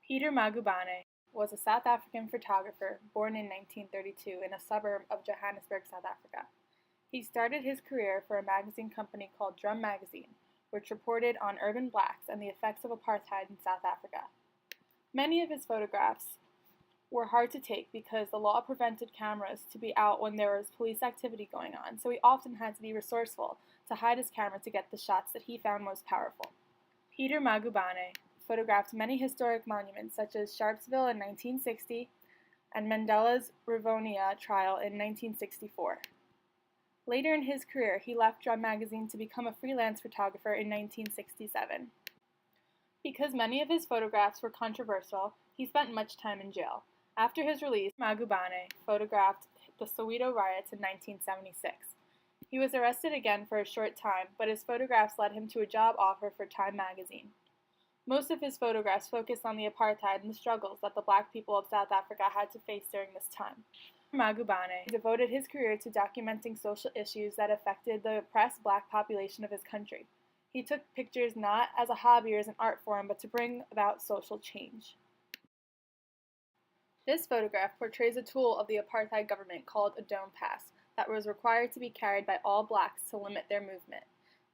Peter Magubane was a South African photographer born in 1932 in a suburb of Johannesburg, South Africa. He started his career for a magazine company called Drum Magazine, which reported on urban blacks and the effects of apartheid in South Africa. Many of his photographs were hard to take because the law prevented cameras to be out when there was police activity going on, so he often had to be resourceful to hide his camera to get the shots that he found most powerful. Peter Magubane photographed many historic monuments such as Sharpsville in 1960 and Mandela's Rivonia trial in 1964. Later in his career, he left Drum Magazine to become a freelance photographer in 1967. Because many of his photographs were controversial, he spent much time in jail. After his release, Magubane photographed the Soweto riots in 1976. He was arrested again for a short time, but his photographs led him to a job offer for Time magazine. Most of his photographs focused on the apartheid and the struggles that the black people of South Africa had to face during this time. Magubane devoted his career to documenting social issues that affected the oppressed black population of his country. He took pictures not as a hobby or as an art form, but to bring about social change. This photograph portrays a tool of the apartheid government called a dome pass that was required to be carried by all blacks to limit their movement.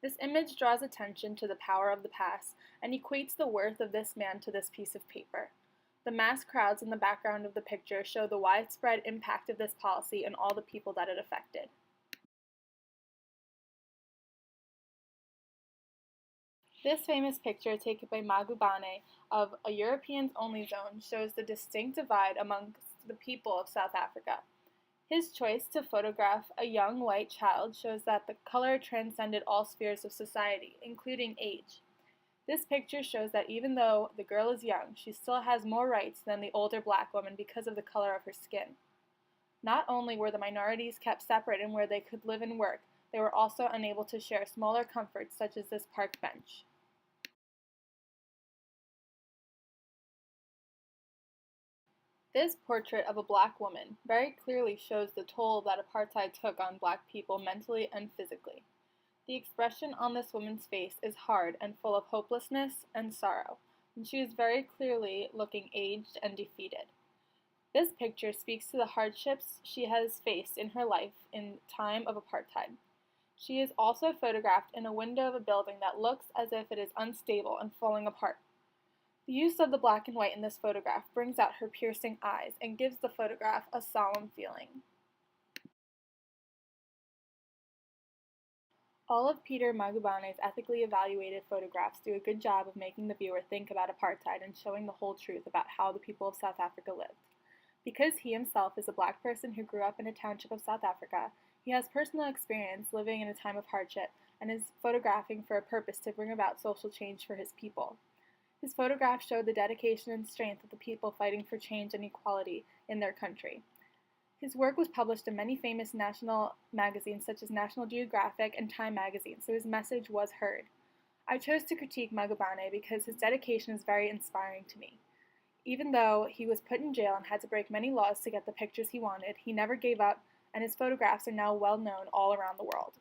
This image draws attention to the power of the pass and equates the worth of this man to this piece of paper. The mass crowds in the background of the picture show the widespread impact of this policy and all the people that it affected. This famous picture taken by Magubane of a Europeans-only zone shows the distinct divide amongst the people of South Africa. His choice to photograph a young white child shows that the color transcended all spheres of society, including age. This picture shows that even though the girl is young, she still has more rights than the older black woman because of the color of her skin. Not only were the minorities kept separate in where they could live and work, they were also unable to share smaller comforts such as this park bench. This portrait of a black woman very clearly shows the toll that apartheid took on black people mentally and physically. The expression on this woman's face is hard and full of hopelessness and sorrow, and she is very clearly looking aged and defeated. This picture speaks to the hardships she has faced in her life in time of apartheid. She is also photographed in a window of a building that looks as if it is unstable and falling apart. The use of the black and white in this photograph brings out her piercing eyes and gives the photograph a solemn feeling. All of Peter Magubane's ethically evaluated photographs do a good job of making the viewer think about apartheid and showing the whole truth about how the people of South Africa lived. Because he himself is a black person who grew up in a township of South Africa, he has personal experience living in a time of hardship and is photographing for a purpose to bring about social change for his people. His photographs show the dedication and strength of the people fighting for change and equality in their country. His work was published in many famous national magazines such as National Geographic and Time magazine, so his message was heard. I chose to critique Magubane because his dedication is very inspiring to me. Even though he was put in jail and had to break many laws to get the pictures he wanted, he never gave up, and his photographs are now well known all around the world.